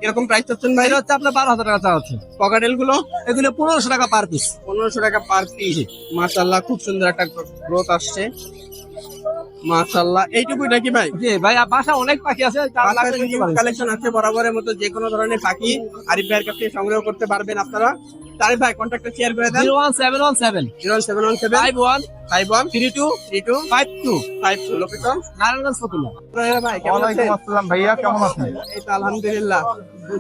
এরকম প্রাইস চাচ্ছেন ভাই? এটা হচ্ছে আপনার 12,000 টাকা চাওয়া হচ্ছে। পকেটেল গুলো এগুলো 1500 টাকা পার পিস। 1500 টাকা পার পিস। মাশাআল্লাহ খুব সুন্দর একটা গ্রোথ আসছে মাশাআল্লাহ। এইটুকুই নাকি ভাই? জি ভাই, বাসা অনেক পাখি আছে, কালেকশন আছে বরাবরের মতো, যে কোনো ধরনের পাখি আরিফ ভাইয়ের কাছে সংগ্রহ করতে পারবেন আপনারা। তারিফ ভাই কন্ট্যাক্টটা শেয়ার করে দেন। 01717 0717 51 51 32 32 52 52 লোকেশন নারায়ণগঞ্জ ফতুল্লা। ভাই কেমন ওয়ালাইকুম আছেন? আসসালাম ভাইয়া, কেমন আছেন? এই তো আলহামদুলিল্লাহ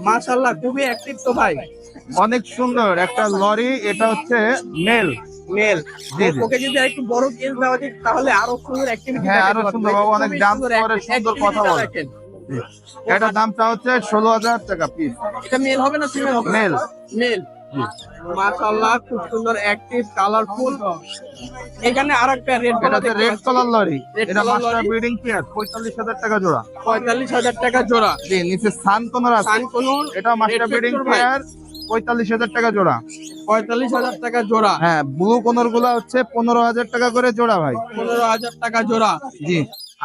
মাশাআল্লাহ খুবই অ্যাক্টিভ তো ভাই। অনেক সুন্দর একটা লরি, এটা হচ্ছে মেল। মেল জি, জি। ওকে যদি একটু বড় কেস দেওয়া যেত তাহলে আরো সুন্দর অ্যাক্টিভিটি হ্যাঁ, আরো সুন্দর বাবা, অনেক ডান্স করে, সুন্দর কথা বলে। এটার দামটা হচ্ছে 16,000 টাকা পিস। এটা মেল হবে না ফিমেল হবে? মেল। মেল মাশাআল্লাহ খুব সুন্দর অ্যাক্টিভ কালারফুল। এখানে আরেকটা রেড এটা হচ্ছে রেড কালার লরি, Red এটা color master lory. Breeding pair, 45,000 টাকা জোড়া। 45,000 টাকা জোড়া। জি, নিচে সান কোনর আছে, সানকনুর এটা মাস্টার ব্রিডিং পেয়ার, 45,000 টাকা জোড়া। 45,000 টাকা জোড়া। হ্যাঁ, ব্লু কোনর গুলা হচ্ছে 15,000 টাকা করে জোড়া ভাই। 15,000 টাকা জোড়া। জি।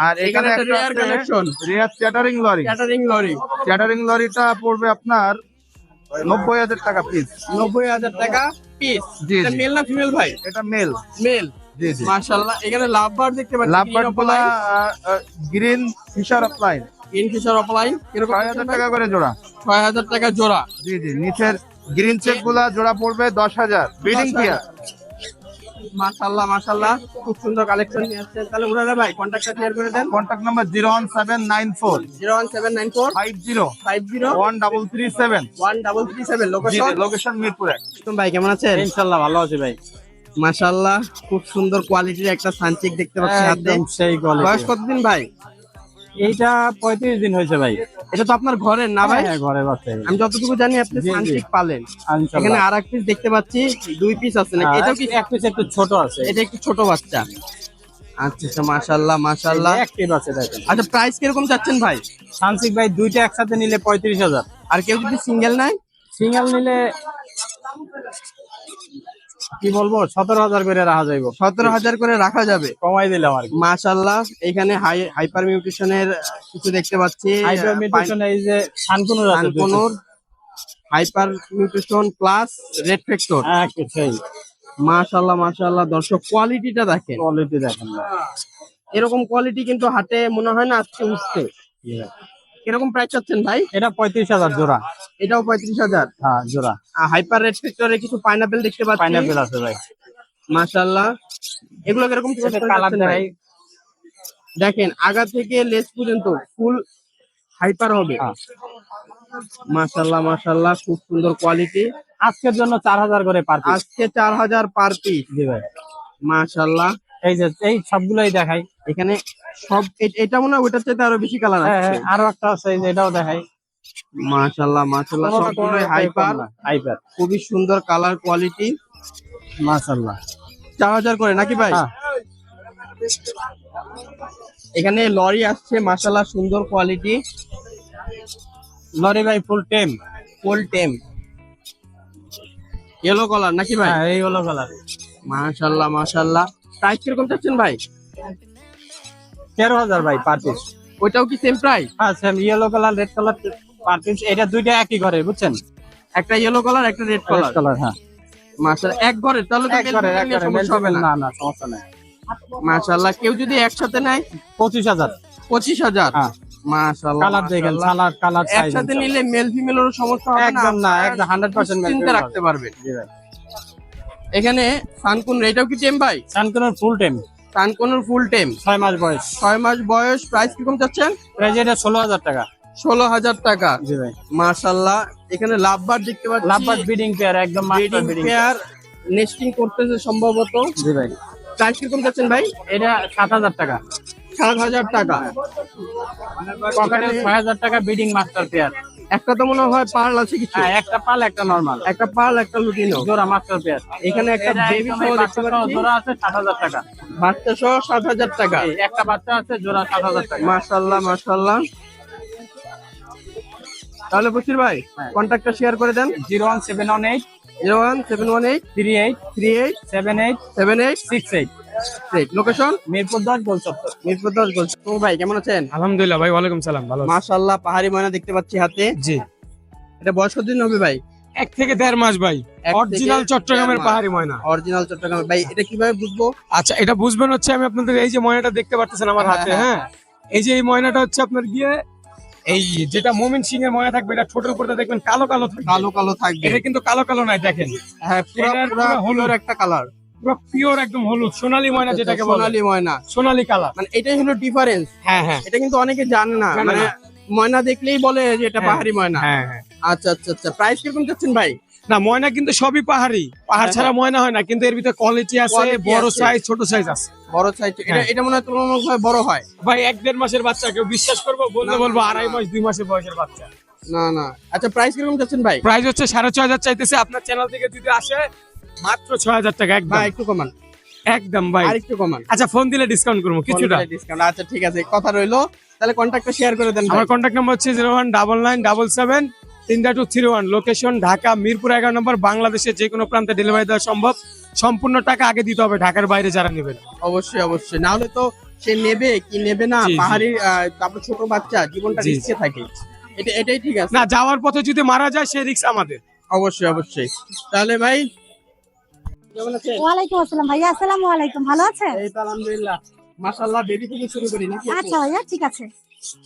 আর এখানে একটা একটা রেয়ার আছে collection rare chattering lory. Catering lory. Chattering লরিটা পড়বে আপনার 90,000 টাকা পিস। 90,000 টাকা পিস। জি, এটা জি। মেল না ফিমেল ভাই? এটা মেল। মেল। জি, জি। মাশাআল্লাহ এখানে লাভবার দেখতে পাচ্ছি। লাভবার্ড গুলা গ্রিন ফিশার অফলাইন, ইনফিশার অফলাইন এরকম 6,000 টাকা করে জোড়া। 6,000 টাকা জোড়া। জি, জি। নিচের গ্রিন চেক গুলা জোড়া পড়বে 10,000। Breeding 10,000 pair. মাশাআল্লাহ মাশাআল্লাহ খুব সুন্দর কালেকশন নিয়ে আসছেন। তাহলে উনারা ভাই কন্টাক্টটা শেয়ার করে দেন। Contact number 01794 01794 50 50 1337। 1337 জি, লোকেশন। জি, লোকেশন মিরপুর 1। তুমি ভাই কেমন আছেন? ইনশাআল্লাহ ভালো আছি ভাই। মাশাআল্লাহ খুব সুন্দর কোয়ালিটির একটা সানচিক দেখতে পাচ্ছি হাতে। একদম সেই বয়স কোয়ালিটি। কতদিন ভাই? এইটা 35 দিন হয়েছে ভাই। এটা তো আপনার ঘরের না ভাই? হ্যাঁ, ঘরে বাচ্চা। আমি যতটুকু জানি আপনি জি, জি। সানচিক পালেন। এখানে ইনশাআল্লাহ। আর এক পিস দেখতে পাচ্ছি, 2 পিস আছে নাকি? এটাও কি? এক পিস একটু ছোট আছে। এটা একটু ছোট বাচ্চা। আচ্ছা আচ্ছা মাশাআল্লাহ মাশাআল্লাহ। অ্যাক্টিভ আছে দেখেন। আচ্ছা প্রাইস কিরকম চাচ্ছেন ভাই? সানসিক ভাই দুইটা একসাথে নিলে 35,000। আর কেউ যদি সিঙ্গেল নেয়? সিঙ্গেল নিলে কি বলবো 17,000 করে রাখা যাইব। 17,000 করে রাখা যাবে। কমাই দিলাম আর কি। মাশাআল্লাহ এখানে হাইপার মিউটেশনের কিছু দেখতে পাচ্ছি। হাইড্রো মিউটেশন এই যে শানকুনুর আছে দুইটা। Sun conure hyper mutation plus red factor. হ্যাঁ, সেই মাশাআল্লাহ মাশাআল্লাহ দর্শক কোয়ালিটিটা দেখেন। কোয়ালিটি দেখেন না। এরকম কোয়ালিটি কিন্তু হাটে মনে হয় না আজকে উঠছে। কিরকম প্রাইস চাচ্ছেন ভাই? এটা 35,000 জোড়া। এটাও 35,000। হ্যাঁ, জোড়া। হাইপার রেড ফ্যাক্টরে কিছু পাইনাপেল দেখতে পাচ্ছি। পাইনাপেল আছে ভাই। মাশাআল্লাহ এগুলো কিরকম কালার দেখাই। দেখেন আগা থেকে লেস পর্যন্ত ফুল হাইপার হবে। হ্যাঁ। মাশাআল্লাহ মাশাআল্লাহ খুব সুন্দর কোয়ালিটি। আজকের জন্য 4,000 করে পার পিস। আজকে 4,000 পার পিস। জি ভাই। মাশাআল্লাহ এই যে এই সবগুলাই দেখাই। এখানে সব এটা মনে হয় ওটার চাইতে আরো বেশি কালার হ্যাঁ, আছে। হ্যাঁ, আরো একটা আছে এই যে এটাও দেখাই। মাশাআল্লাহ মাশাআল্লাহ সবগুলোই হাইপার, হাইপার। খুবই সুন্দর কালার কোয়ালিটি। মাশাআল্লাহ। 4,000 করে নাকি ভাই? হ্যাঁ। এখানে লরি আসছে মাশাআল্লাহ সুন্দর কোয়ালিটি। লরি ভাই ফুল টেম। ফুল টেম ইয়েলো কালার নাকি ভাই? হ্যাঁ, এই হলো কালার। মাশাআল্লাহ মাশাআল্লাহ। প্রাইস কিরকম চাচ্ছেন ভাই? 13,000 ভাই পার পিস। ওইটাও কি সেম প্রাইস? হ্যাঁ, same yellow colour red colour per piece. এটা দুইটা একই ঘরে বুঝছেন? একটা ইয়েলো কালার একটা রেড রেড কালার। কালার। হ্যাঁ, মাশাআল্লাহ এক ঘরে তাহলে তো এক ঘরে মেল ফিমেল সমস্যা হবে না। না না সমস্যা নাই। মাশাআল্লাহ কেউ যদি একসাথে নেয় 25,000। 25,000। হ্যাঁ। মাশাআল্লাহ কালার দেখেন, মাশাআল্লাহ। কালার সাইজ একসাথে নিলে মেল ফিমেলেরও সমস্যা হবে না। একদম না, একদম 100% মেল চিন্তা রাখতে পারবেন। জি ভাই। এখানে সানকুন এটাও কি টেম ভাই? সানকুনের ফুল টেম। সানকুনের ফুল টেম 6 মাস বয়স। 6 মাস বয়স। প্রাইস কিরকম চাচ্ছেন? প্রাইস এটা 16,000 টাকা। 16,000 টাকা। জি ভাই। মাশাআল্লাহ এখানে লাভবার দেখতে পাচ্ছি। লাভবার্ড ব্রিডিং পেয়ার একদম master breeding breeding. Pair nesting করতেছে সম্ভবত। জি ভাই। প্রাইস কিরকম চাচ্ছেন ভাই? এটা 7,000 টাকা। 7,000 টাকা। পকেটে 6,000 টাকা ব্রিডিং মাস্টার পেয়ার। একটা তো মনে হয় পার্ল আছে কিছু। হ্যাঁ, একটা পাল একটা নরমাল। একটা পার্ল একটা লুটিনো। জোড়া মাস্টার পেয়ার। এখানে একটা বেবি সহ দেখতে পাচ্ছি। জোড়া আছে 7,000 টাকা। বাচ্চা সহ 7,000 টাকা। এই একটা বাচ্চা আছে জোড়া 7,000 টাকা। মাশাআল্লাহ মাশাআল্লাহ। তাহলে বসির ভাই কন্টাক্টটা শেয়ার করে দেন। 01718 01718 38 38 78 78 68। লোকেশন মিরপুর 10 গোল চত্বর। মিরপুর 10 বলছি। তো ভাই কেমন আছেন? আলহামদুলিল্লাহ ভাই, ওয়ালাইকুম সালাম, ভালো আছি। মাশাআল্লাহ পাহাড়ি ময়না দেখতে পাচ্ছি হাতে। জি। এটা বয়স কতদিন হবে ভাই? 1 থেকে 1.5 মাস ভাই। 1 অরিজিনাল থেকে চট্টগ্রামের 1.5 মাস। পাহাড়ি ময়না। অরিজিনাল চট্টগ্রাম ভাই, এটা কিভাবে বুঝবো? আচ্ছা, এটা বুঝবেন হচ্ছে আমি আপনাদের এই যে ময়নাটা দেখতে পাচ্ছেন আমার হ্যাঁ, হাতে, হ্যাঁ। হ্যাঁ, এই যে এই ময়নাটা হচ্ছে আপনার গিয়ে এই যেটা মমিন সিং এর ময়না থাকবে, এটা ঠোঁটের উপরটা দেখবেন কালো কালো থাকবে। কালো কালো থাকবে। এটা কিন্তু কালো কালো নাই, দেখেন হ্যাঁ, পুরো এটার পুরো পুরো হলুদ। হলুদ একটা কালার। পুরো পিওর একদম হলুদ সোনালী ময়না যেটাকে বলে, সোনালী ময়না। সোনালী কালার। মানে এটাই হলো ডিফারেন্স। হ্যাঁ হ্যাঁ এটা কিন্তু অনেকে জানে না, জানে মানে না। ময়না দেখলেই বলে যে এটা হ্যাঁ, পাহাড়ি ময়না। হ্যাঁ হ্যাঁ। আচ্ছা আচ্ছা আচ্ছা, প্রাইস কিরকম চাচ্ছেন ভাই? না, ময়না কিন্তু সবই পাহাড়ি, পাহাড় ছাড়া ময়না হয় না, কিন্তু এর ভিতরে কোয়ালিটি আছে, Quality বড় আছে। সাইজ ছোট সাইজ আছে। বড় সাইজ, এটা হ্যাঁ। এটা মনে হয় তুলনামূলকভাবে বড় হয়। ভাই 1-1.5 মাসের বাচ্চা, কেউ বিশ্বাস করবো? বললে না, বলবো না, 2.5 না। মাস 2 মাসের বয়সের বাচ্চা। না না, আচ্ছা প্রাইস কিরকম চাচ্ছেন ভাই? প্রাইস হচ্ছে 6,500 চাইতেছে, আপনার চ্যানেল থেকে যদি আসে মাত্র 6,000 টাকা একদম। ভাই একটু কমান, একদম ভাই। আর একটু কমান। আচ্ছা, ফোন দিলে ডিসকাউন্ট করবো কিছুটা। ডিসকাউন্ট, আচ্ছা ঠিক আছে, কথা রইলো। তাহলে কন্ট্যাক্টটা শেয়ার করে দেন ভাই। আমার কন্ট্যাক্ট নাম্বার হচ্ছে 0199773231, লোকেশন ঢাকা মিরপুর 11 নম্বর। বাংলাদেশের যে কোনো প্রান্তে ডেলিভারি দেওয়া সম্ভব, সম্পূর্ণ টাকা আগে দিতে হবে ঢাকার বাইরে যারা নেবেন। অবশ্যই অবশ্যই, না হলে তো সে নেবে কি নেবে না, জি, জি। পাহাড়ি তারপর ছোট বাচ্চা, জীবনটা জি, রিস্কে থাকে। এটাই ঠিক আছে। না, যাওয়ার পথে যদি মারা যায় সেই রিস্ক আমাদের। অবশ্যই অবশ্যই। তাহলে ভাই কেমন আছেন? ওয়ালাইকুম আসসালাম ভাইয়া, আসসালামু আলাইকুম, ভালো আছেন? এই তো আলহামদুলিল্লাহ। মাশাআল্লাহ, বেবি থেকে শুরু করি নাকি? আচ্ছা ভাইয়া, ঠিক আছে।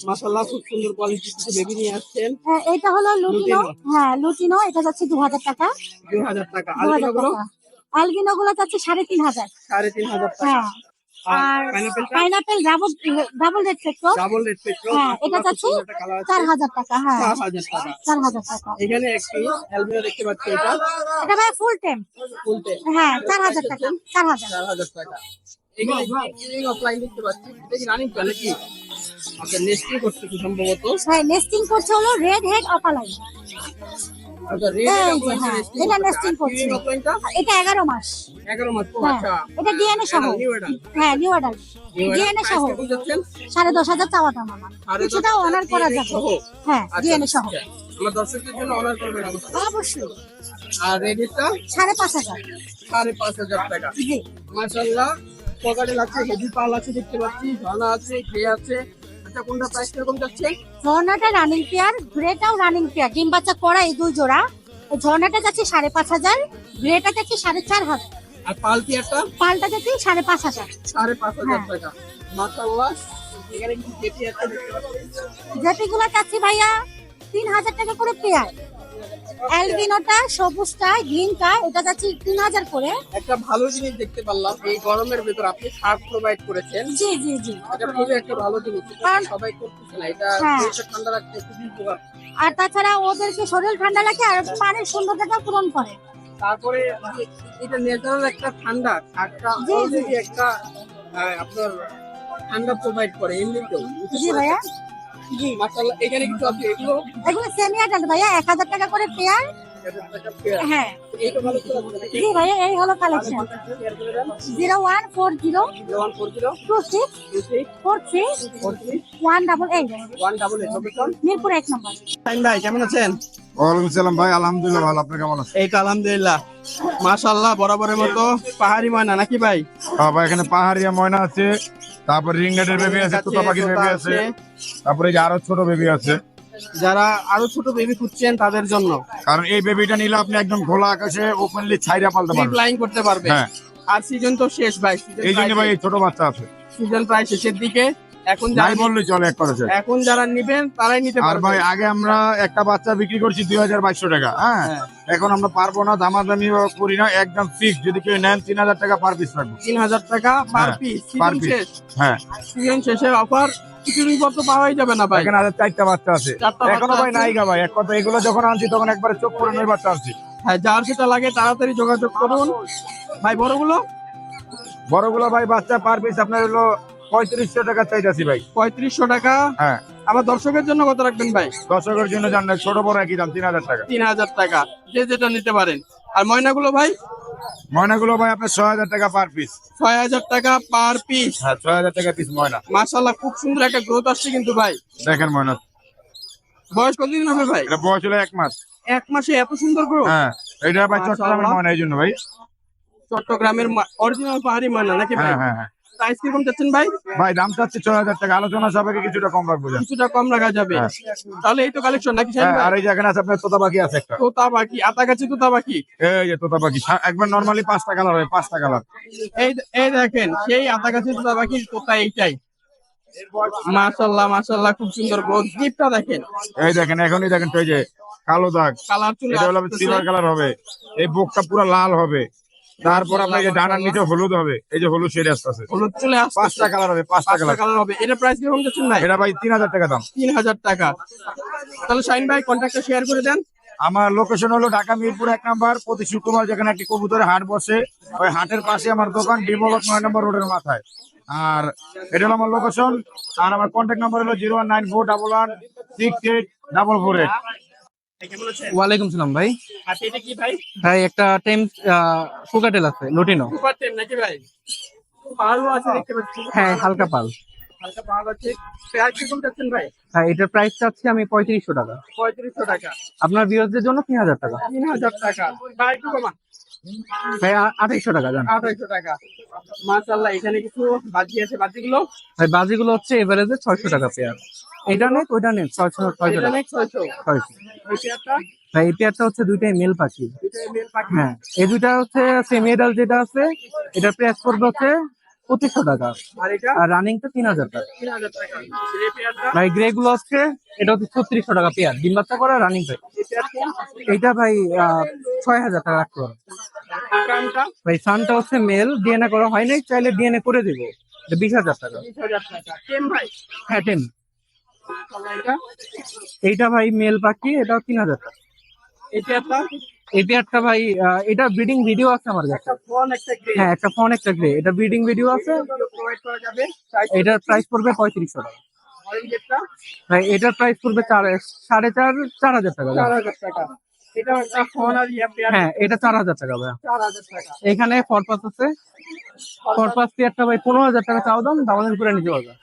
মাশাআল্লাহ, খুব সুন্দর কোয়ালিটির কিছু বেবি নিয়ে আসছেন। হ্যাঁ, এটা হলো লুটিনো। লুটিনো। হ্যাঁ, লুটিনো, এটা যাচ্ছে 2000 টাকা। 2000 টাকা। 2000 আলবিনোগুলো টাকা। অ্যালবিনো গুলো যাচ্ছে 3500। 3500 টাকা। হ্যাঁ। আর পাইনাপেলটা পাইনাপেল ডাবল রেড পেট্রো। ডাবল রেড পেট্রো। হ্যাঁ, এটা যাচ্ছে 4000 টাকা। হ্যাঁ, 4000 টাকা। 4000 টাকা। এখানে একটি অ্যালবিনো দেখতে পাচ্ছি, এটা এটা ভাই ফুল টেম। ফুলটে হ্যাঁ, 4000 টাকা। 4000। 4000 টাকা। এখানে কিলিং অফলাইন দেখতে পাচ্ছি, এটা কি রানিং প্ল্যান নাকি? আচ্ছা, নেস্টিং করছে কি সম্ভবত। হ্যাঁ, নেস্টিং করছে হলো রেড হেড অপালাইন। আচ্ছা, রেড এই যে, অফলাইন হ্যাঁ, এটা nesting করছে। কিলিং অফলাইনটা এটা 11 মাস। 11 মাস। ও হ্যাঁ, আচ্ছা, এটা ডিএনএ সহ। New adult. হ্যাঁ, নিউ অ্যাডাল্ট। ডিএনএ সহ। 10,500 চাওয়া দাম আমার। কিছুটা অনার করা যাবে। হ্যাঁ, ডিএনএ সহ। আমার দর্শকদের জন্য অনার করবেন অবশ্যই। অবশ্যই। আর রেডিটা 5,500। 5,500 টাকা। জি। মাশাআল্লাহ, পকেটে লাগছে, হেভি পাল আছে দেখতে পাচ্ছি, ঝর্ণা আছে, গ্রে আছে। আচ্ছা, কোনটা প্রাইস কিরকম যাচ্ছে? ঝর্ণাটা রানিং পেয়ার, গ্রেটাও রানিং পেয়ার, ডিম বাচ্চা করা এই দুই জোড়া। এই ঝর্ণাটা যাচ্ছে 5,500, গ্রেটা যাচ্ছে 4,500, আর পাল টিয়ারটা পালটা যাচ্ছে 5,500। 5,500 টাকা। মাশাআল্লাহ, এখানে কিছু কেটি আছে দেখতে পাচ্ছি। জেপিগুলো চাচ্ছি ভাইয়া 3,000 টাকা করে পেয়ার। অ্যালবিনোটা, সবুজটা, গ্রিনটা, এটা যাচ্ছে 3,000 করে। একটা ভালো জিনিস দেখতে পারলাম, এই গরমের ভেতর আপনি শার্ট প্রোভাইড করেছেন। জি জি জি। এটা খুবই একটা ভালো জিনিস, এটা কারণ- সবাই করতেছে না। এটা হ্যাঁ। শরীরটা ঠান্ডা রাখতে খুবই উপকার। আর তাছাড়া ওদেরকে শরীর ঠান্ডা রাখে আর পানির শূন্যতাটা পূরণ করে। তারপরে এটা ন্যাচারাল একটা ঠান্ডা, শার্টটা জি, জি। অলরেডি একটা আপনার ঠান্ডা প্রোভাইড করে এমনিতেও। জি ভাইয়া। জি। মাশাআল্লাহ, এখানে কিছু আছে, এগুলো এগুলো সেমি অ্যাডাল্ট ভাইয়া, 1,000 টাকা করে পেয়ার। 1000 টাকা পেয়ার। হ্যাঁ। এইটা ভালো করে আছে নাকি? জি ভাইয়া, এই হলো কালেকশন। কন্টাক্ট শেয়ার করে দেন। 0140 0140 26 26 43 43 188, 188 লোকেশন। মিরপুর 1 নম্বর। সাইন ভাই কেমন আছেন? ওয়ালাইকুম সালাম ভাই, আলহামদুলিল্লাহ ভালো। আপনি কেমন আছেন? এই তো আলহামদুলিল্লাহ। মাশাআল্লাহ, বরাবরের মতো পাহাড়ি ময়না নাকি ভাই? ভাই এখানে পাহাড়িয়া ময়না আছে, তারপর রিংনেটের বেবি আছে, তোতা পাখির বেবি আছে, তারপরে এই যে আরো ছোট বেবি আছে। যারা আরো ছোট বেবি খুঁজছেন তাদের জন্য কারণ এই বেবিটা নিলে আপনি একদম খোলা আকাশে ওপেনলি ছাইরা পালতে পারবেন। ফ্লাইং করতে পারবে। হ্যাঁ। আর সিজন তো শেষ ভাই, এই জন্য ভাই এই ছোট বাচ্চা আছে, সিজন প্রায় শেষের দিকে। এখন নাই যারা বললে চলে এক কথা। এখন যারা নিবেন তারাই নিতে আর পারবে। ভাই আগে আমরা একটা বাচ্চা বিক্রি করছি 2,200 টাকা। হ্যাঁ, হ্যাঁ। এখন আমরা পারবো না, দামাদামি করি না, একদম ফিক্স। যদি কেউ নেন 3,000 টাকা পার পিস রাখবো। 3,000 টাকা পার হ্যাঁ, পিস। per season piece। শেষ, হ্যাঁ, সিজন শেষে অফার কিছুদিন পর তো পাওয়াই যাবে না ভাই। এখানে আরো 4টা বাচ্চা আছে। 4টা এখনো বাচ্চা ভাই আছে। নাইগা ভাই, এক কথা এগুলো যখন আনছি তখন একবারে চোখ পড়ে নয় বাচ্চা আনছি। হ্যাঁ, যার যেটা লাগে তাড়াতাড়ি যোগাযোগ করুন ভাই। বড়গুলো বড়গুলো ভাই বাচ্চা পার পিস আপনার হলো 3,500 টাকা চাইতেছি ভাই। 3,500 টাকা। হ্যাঁ, আমার দর্শকের জন্য কত রাখবেন ভাই? দর্শকের জন্য জানলে ছোট বড় একই দাম, 3,000 টাকা। 3,000 টাকা, যে যেটা নিতে পারেন। আর ময়নাগুলো ভাই ময়নাগুলো ভাই আপনার 6,000 টাকা পার পিস। 6,000 টাকা পার পিস। হ্যাঁ, 6,000 টাকা পিস ময়না। মাশাআল্লাহ, খুব সুন্দর একটা গ্রোথ আসছে কিন্তু ভাই। দেখেন ময়না, বয়স কতদিন হবে ভাই? এটা বয়স হলো 1 মাস। 1 মাসে এত সুন্দর গ্রোথ? হ্যাঁ, এটা ভাই চট্টগ্রামের মাশাআল্লাহ। ময়না, এই জন্য ভাই। চট্টগ্রামের অরিজিনাল পাহাড়ি ময়না নাকি ভাই? হ্যাঁ হ্যাঁ হ্যাঁ, প্রাইস কিরকম চাচ্ছেন ভাই? ভাই দাম চাচ্ছি 6,000 টাকা, আলোচনা সাপেক্ষে কিছুটা কম রাখবো জান। কিছুটা কম রাখা যাবে। হ্যাঁ। তাহলে এই তো কালেকশন নাকি শাহিন হ্যাঁ, ভাই? আর এই যে এখানে আছে আপনার তোতা পাখি আছে একটা, তোতা পাখি, আতাগাছি তোতা পাখি। এই যে তোতা পাখি একবার নরমালি 5টা কালার হয়, 5টা কালার। এই এই দেখেন সেই আতাগাছি তোতা পাখির তোতা এইটাই। মাশাআল্লাহ মাশাআল্লাহ, খুব সুন্দর গ্রোথ। জিপটা দেখেন, এই দেখেন এখনই দেখেন তো এই যে কালো দাগ, কালার চলে এটা হলো আসতেছে। সিলভার কালার হবে, এই বুকটা পুরো লাল হবে, তারপর আপনার এই যে ডানার নিচে হলুদ হবে, এই যে হলুদ শেড আসতেছে, হলুদ চলে আসছে। 5টা কালার হবে, 5টা পাঁচটা কালার। কালার হবে। এটা প্রাইস কিরকম যাচ্ছেন ভাই? এটা ভাই 3,000 টাকা দাম। 3000 টাকা। তাহলে শাহিন ভাই কন্ট্যাক্টটা শেয়ার করে দেন। আমার লোকেশন হলো ঢাকা মিরপুর 1 নাম্বার। প্রতি শুক্রবার যেখানে একটি কবুতরের হাট বসে, ওই হাটের পাশে আমার দোকান, ডিমলক 9 নম্বর রোডের মাথায়। আর এটা হলো আমার লোকেশন। আর আমার কন্ট্যাক্ট নাম্বার হলো 01941168448। ওয়ালাইকুম সালাম ভাই। আচ্ছা, এটা কি ভাই? ভাই একটা টাইম কোকাটেল আছে লুটিনো। সুপার টেম নাকি ভাই? পালও আছে দেখতে পাচ্ছি। হ্যাঁ হালকা পাল। হালকা পাল আছে। প্রাইস কিরকম যাচ্ছেন ভাই? হ্যাঁ এটার প্রাইস চাচ্ছি আমি 3500 টাকা। 3500 টাকা। আপনার ভিউয়ারদের জন্য 3000 টাকা। 3000 টাকা। ভাই একটু কমা। ভাই 2800 টাকা জান। 2800 টাকা। মাশাআল্লাহ, এখানে কিছু বাজি আছে, বাজিগুলো ভাই বাজিগুলো হচ্ছে এভারেজে 600 টাকা পেয়ার। এটা নেই ওইটা নেই 600 এটা টাকা। নেক 600। 600। এই পেয়ারটা ভাই এই পেয়ারটা হচ্ছে দুইটাই মেল পাখি। এটা মেল পাখি। হ্যাঁ এই দুইটা হচ্ছে সেমি এডাল্ট যেটা আছে এটার প্রাইস পড়বে হচ্ছে 2500 টাকা। আর এটা আর রানিংটা 3000 টাকা। 3000 টাকা। এই পেয়ারটা ভাই গ্রে গুলো হচ্ছে এটা হচ্ছে 3600 টাকা পেয়ার, ডিম বাচ্চা করা রানিং ভাই। এই পেয়ারটা এইটা ভাই 6000 টাকা রাখতে পারো। কামটা ভাই সানটা হচ্ছে মেল, ডিএনএ করা হয় নাই, চাইলে ডিএনএ করে দিব। এটা 20,000 টাকা। 20000 টাকা। টেম ভাই। হ্যাঁ 10। এটা এইটা ভাই মেল পাখি, এটা 3000 টাকা। এই পেয়ারটা এই পেয়ারটা ভাই এটা ব্রিডিং ভিডিও আছে আমার কাছে। একটা ফোন একটা গ্রে। হ্যাঁ একটা ফোন একটা গ্রে, এটা ব্রিডিং ভিডিও আছে। প্রোভাইড করা যাবে। এটার প্রাইস পড়বে 3500 টাকা। অরেঞ্জেরটা ভাই এটার প্রাইস পড়বে 4000 টাকা। 4000 টাকা। এটা একটা ফোন আর ইয়া পেয়ার। হ্যাঁ এটা 4000 টাকা ভাই। 4000 টাকা। এখানে ফরপাস আছে, ফরপাস পেয়ারটা ভাই 15000 টাকা চাও দাম, দামাদামি করে নিতে পারবে।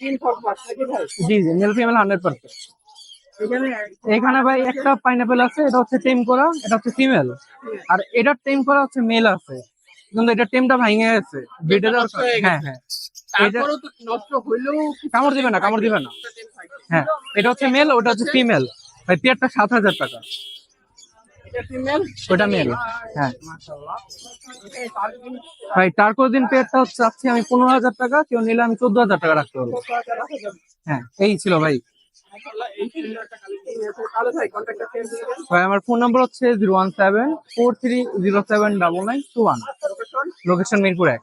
3 ফর 5 নাকি ভাই? জি জি মেল ফিমেল 100%। এখানে এখানে ভাই একটা পাইনাপেল আছে, এটা হচ্ছে টেম করা, এটা হচ্ছে ফিমেল। আর এটার টেম করা হচ্ছে মেল আছে, কিন্তু এটা টেমটা ভেঙে গেছে ব্রিডে যাওয়ার নষ্ট হয়ে কারণে। হ্যাঁ হ্যাঁ এটা তারপরেও তো নষ্ট হইলেও কামড় দিবে না, কামড় দিবে না। হ্যাঁ এটা হচ্ছে মেল, ওটা হচ্ছে ফিমেল। ভাই পেয়ারটা 7000 টাকা। এটা ফিমেল, ওটা মেল। হ্যাঁ মাশাআল্লাহ। এটা তারপর ভাই টার্কোদিন পেয়ারটা হচ্ছে চাচ্ছি আমি 15000 টাকা, কেউ নিলে আমি 14000 টাকা রাখতে পারবো। 10000 রাখা যাবে। হ্যাঁ এই ছিল ভাই। মাশাআল্লাহ, এই সুন্দর একটা কালেকশন আছে। তাহলে ভাই কন্টাক্টটা শেয়ার করে দেন। ভাই আমার ফোন নাম্বার হচ্ছে 01743079921। Location location Mirpur 1।